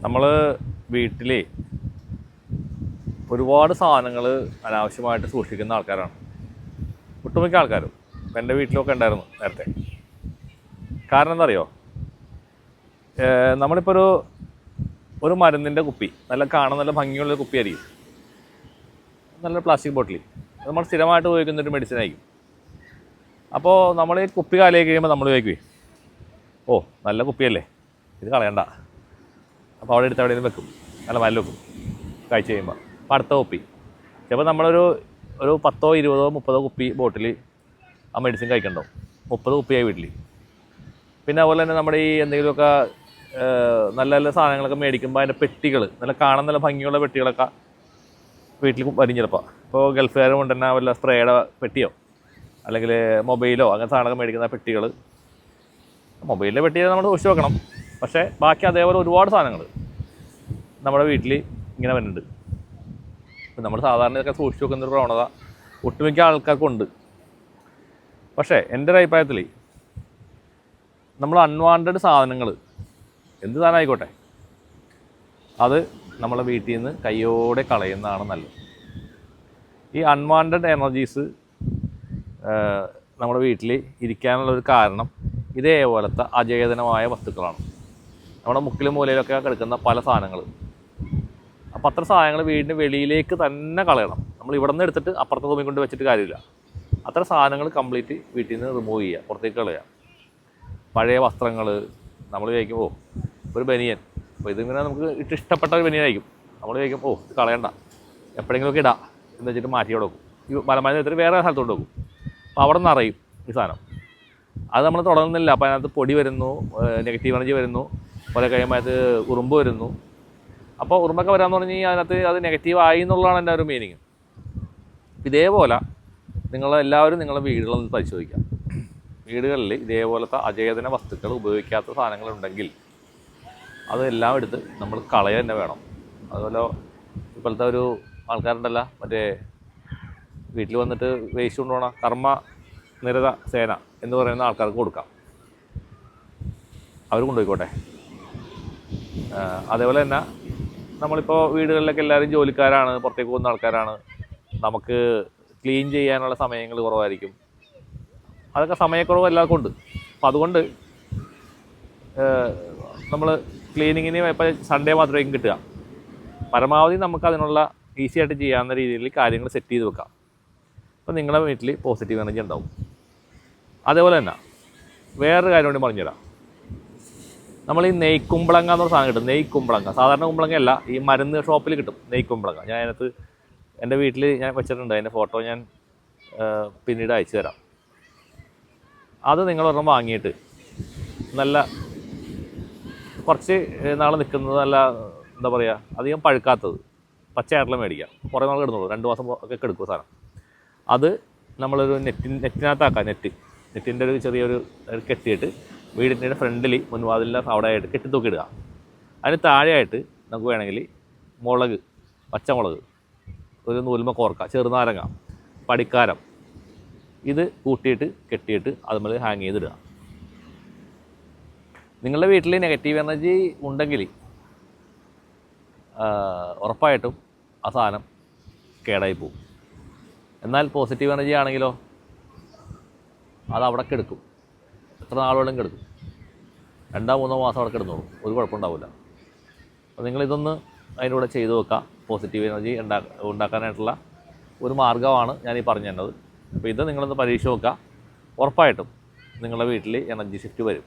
നമ്മൾ വീട്ടിൽ ഒരുപാട് സാധനങ്ങൾ അനാവശ്യമായിട്ട് സൂക്ഷിക്കുന്ന ആൾക്കാരാണ് ഒട്ടുമിക്ക ആൾക്കാരും. ഇപ്പം എൻ്റെ വീട്ടിലൊക്കെ ഉണ്ടായിരുന്നു നേരത്തെ. കാരണം എന്താ അറിയോ, നമ്മളിപ്പോൾ ഒരു മരുന്നിൻ്റെ കുപ്പി, നല്ല ഭംഗിയുള്ളൊരു കുപ്പിയായിരിക്കും, നല്ല പ്ലാസ്റ്റിക് ബോട്ടിൽ, നമ്മൾ സ്ഥിരമായിട്ട് ഉപയോഗിക്കുന്നൊരു മെഡിസിൻ ആയിരിക്കും. അപ്പോൾ നമ്മൾ ഈ കുപ്പി കാലിയാക്കി കഴിയുമ്പോൾ നമ്മൾ ഉപയോഗിക്കുവേ, ഓ നല്ല കുപ്പിയല്ലേ, ഇത് കളയണ്ട. അപ്പോൾ അവിടെ എടുത്ത് എവിടെയും വെക്കും, നല്ല മല്ല് വെക്കും. കഴിച്ച് കഴിയുമ്പോൾ അപ്പോൾ അടുത്ത കുപ്പി. ചിലപ്പോൾ നമ്മളൊരു 10, 20, 30 കുപ്പി ബോട്ടിൽ ആ മെഡിസിൻ കഴിക്കണ്ടാവും. 30 കുപ്പിയായി വീട്ടിൽ. പിന്നെ അതുപോലെ തന്നെ നമ്മുടെ ഈ എന്തെങ്കിലുമൊക്കെ നല്ല നല്ല സാധനങ്ങളൊക്കെ മേടിക്കുമ്പോൾ അതിൻ്റെ പെട്ടികൾ, നല്ല ഭംഗിയുള്ള പെട്ടികളൊക്കെ വീട്ടിൽ വരും ചിലപ്പോൾ. ഇപ്പോൾ ഗൾഫുകാർ കൊണ്ടുതന്നെ വല്ല സ്പ്രേയുടെ പെട്ടിയോ അല്ലെങ്കിൽ മൊബൈലോ അങ്ങനെ സാധനമൊക്കെ മേടിക്കുന്ന പെട്ടികൾ. മൊബൈലിൻ്റെ പെട്ടി നമ്മൾ സൂക്ഷിച്ച് വെക്കണം. പക്ഷേ ബാക്കി അതേപോലെ ഒരുപാട് സാധനങ്ങൾ നമ്മുടെ വീട്ടിൽ ഇങ്ങനെ വരുന്നുണ്ട്. ഇപ്പം നമ്മൾ സാധാരണ ഇതൊക്കെ സൂക്ഷിച്ച് വെക്കുന്നൊരു പ്രവണത ഒട്ടുമിക്ക ആൾക്കാർക്കുണ്ട്. പക്ഷേ എൻ്റെ ഒരു അഭിപ്രായത്തിൽ നമ്മൾ അൺവാണ്ടഡ് സാധനങ്ങൾ, എന്ത് സാധനം ആയിക്കോട്ടെ, അത് നമ്മളെ വീട്ടിൽ നിന്ന് കയ്യോടെ കളയുന്നതാണ് നല്ലത്. ഈ അൺവാണ്ടഡ് എനർജീസ് നമ്മുടെ വീട്ടിൽ ഇരിക്കാനുള്ളൊരു കാരണം ഇതേപോലത്തെ അചേതനമായ വസ്തുക്കളാണ്. നമ്മുടെ മുക്കിലും മൂലയിലൊക്കെ കിടക്കുന്ന പല സാധനങ്ങൾ. അപ്പോൾ അത്ര സാധനങ്ങൾ വീടിന് വെളിയിലേക്ക് തന്നെ കളയണം. നമ്മൾ ഇവിടെ നിന്ന് എടുത്തിട്ട് അപ്പുറത്തെ റൂമിൽ കൊണ്ട് വെച്ചിട്ട് കാര്യമില്ല. അത്ര സാധനങ്ങൾ കംപ്ലീറ്റ് വീട്ടിൽ നിന്ന് റിമൂവ് ചെയ്യുക, പുറത്തേക്ക് കളയുക. പഴയ വസ്ത്രങ്ങൾ നമ്മൾ വിചാരിക്കും, ഓ ഒരു ബനിയൻ, അപ്പോൾ ഇതിങ്ങനെ നമുക്ക് ഇഷ്ടപ്പെട്ട ഒരു ബനിയനായിരിക്കും. നമ്മൾ വിചാരിക്കും, ഓ ഇത് കളയണ്ട, എപ്പോഴെങ്കിലുമൊക്കെ ഇടാം എന്ന് വെച്ചിട്ട് മാറ്റി അവിടെ വെക്കും. ഈ മലമാരി എടുത്തിട്ട് വേറെ സ്ഥലത്തോട്ട് വെക്കും. അപ്പോൾ അവിടെ നിന്ന് അറിയും ഈ സാധനം. അത് നമ്മൾ തുടങ്ങുന്നില്ല. അപ്പോൾ അതിനകത്ത് പൊടി വരുന്നു, നെഗറ്റീവ് എനർജി വരുന്നു, പോലെ കഴിയുമ്പോൾ അത് ഉറുമ്പ് വരുന്നു. അപ്പോൾ ഉറുമ്പൊക്കെ വരാമെന്ന് പറഞ്ഞ് കഴിഞ്ഞാൽ അതിനകത്ത് അത് നെഗറ്റീവ് ആയി എന്നുള്ളതാണ് എൻ്റെ ഒരു മീനിങ്. ഇതേപോലെ നിങ്ങളെല്ലാവരും നിങ്ങളുടെ വീടുകളിൽ പരിശോധിക്കാം. വീടുകളിൽ ഇതേപോലത്തെ അചേതന വസ്തുക്കൾ, ഉപയോഗിക്കാത്ത സാധനങ്ങളുണ്ടെങ്കിൽ അതെല്ലാം എടുത്ത് നമ്മൾ കളയുക തന്നെ വേണം. അതുപോലെ ഇപ്പോഴത്തെ ഒരു ആൾക്കാരുണ്ടല്ലോ, മറ്റേ വീട്ടിൽ വന്നിട്ട് വേസ്റ്റ് കൊണ്ടുപോകണം, കർമ്മ നിരത സേന എന്ന് പറയുന്ന ആൾക്കാർക്ക് കൊടുക്കാം, അവർ കൊണ്ടുപോയിക്കോട്ടെ. അതേപോലെ തന്നെ നമ്മളിപ്പോൾ വീടുകളിലൊക്കെ എല്ലാവരും ജോലിക്കാരാണ്, പുറത്തേക്ക് പോകുന്ന ആൾക്കാരാണ്. നമുക്ക് ക്ലീൻ ചെയ്യാനുള്ള സമയങ്ങൾ കുറവായിരിക്കും. അതൊക്കെ സമയക്കുറവ് എല്ലാവർക്കും ഉണ്ട്. അപ്പോൾ അതുകൊണ്ട് നമ്മൾ ക്ലീനിങ്ങിന് ഇപ്പോൾ സൺഡേ മാത്രമായിരിക്കും കിട്ടുക. പരമാവധി നമുക്ക് അതിനുള്ള ഈസി ആയിട്ട് ചെയ്യാവുന്ന രീതിയിൽ കാര്യങ്ങൾ സെറ്റ് ചെയ്ത് വെക്കാം. അപ്പോൾ നിങ്ങളുടെ വീട്ടിൽ പോസിറ്റീവ് എനർജി ഉണ്ടാവും. അതേപോലെ തന്നെ വേറൊരു കാര്യം കൂടി പറഞ്ഞുതരാം. നമ്മൾ ഈ നെയ്ക്കുമ്പളങ്ങ എന്നൊരു സാധനം കിട്ടും. നെയ്ക്കുമ്പളങ്ങ, സാധാരണ കുമ്പളങ്ങയല്ല, ഈ മരുന്ന് ഷോപ്പിൽ കിട്ടും നെയ്ക്കുമ്പളങ്ങ. ഞാൻ അതിനകത്ത് എൻ്റെ വീട്ടിൽ ഞാൻ വെച്ചിട്ടുണ്ട്. അതിൻ്റെ ഫോട്ടോ ഞാൻ പിന്നീട് അയച്ചു തരാം. അത് നിങ്ങളൊരെണ്ണം വാങ്ങിയിട്ട് നല്ല കുറച്ച് നാൾ നിൽക്കുന്നത്, നല്ല എന്താ പറയുക, അധികം പഴുക്കാത്തത് പച്ചയായിട്ടുള്ള മേടിക്കാം. കുറേ നാൾ കിടന്നുള്ളൂ, 2 മാസം ഒക്കെ കിടക്കും സാധനം. അത് നമ്മളൊരു നെറ്റിനകത്താക്കാം. നെറ്റിൻ്റെ ഒരു ചെറിയൊരു കെട്ടിയിട്ട് വീടിൻ്റെ ഫ്രണ്ടിൽ മുൻവാതിലിൻ്റെ അവിടെ ആയിട്ട് കെട്ടി തൂക്കിയിടുക. അതിന് താഴെയായിട്ട് നമുക്ക് വേണമെങ്കിൽ മുളക്, പച്ചമുളക്, ഒരു നൂൽമ കോർക്ക, ചെറുനാരങ്ങ, പടിക്കാരം, ഇത് കൂട്ടിയിട്ട് കെട്ടിയിട്ട് അതുമ്മൽ ഹാങ് ചെയ്തിടുക. നിങ്ങളുടെ വീട്ടിൽ നെഗറ്റീവ് എനർജി ഉണ്ടെങ്കിൽ ഉറപ്പായിട്ടും ആ സാധനം കേടായി പോകും. എന്നാൽ പോസിറ്റീവ് എനർജി ആണെങ്കിലോ അത് അവിടെ കിടക്കും. എത്ര നാളോളം കിടക്കും, 2-3 മാസം അവിടെ കിടന്നോളും, ഒരു കുഴപ്പമുണ്ടാവില്ല. അപ്പോൾ നിങ്ങളിതൊന്ന് അതിൻ്റെ കൂടെ ചെയ്തു വെക്കുക. പോസിറ്റീവ് എനർജി ഉണ്ടാക്കാനായിട്ടുള്ള ഒരു മാർഗ്ഗമാണ് ഞാനീ പറഞ്ഞു തന്നത്. അപ്പോൾ ഇത് നിങ്ങളൊന്ന് പരീക്ഷിച്ച് നോക്കുക. ഉറപ്പായിട്ടും നിങ്ങളുടെ വീട്ടിൽ എനർജി ഷിഫ്റ്റ് വരും.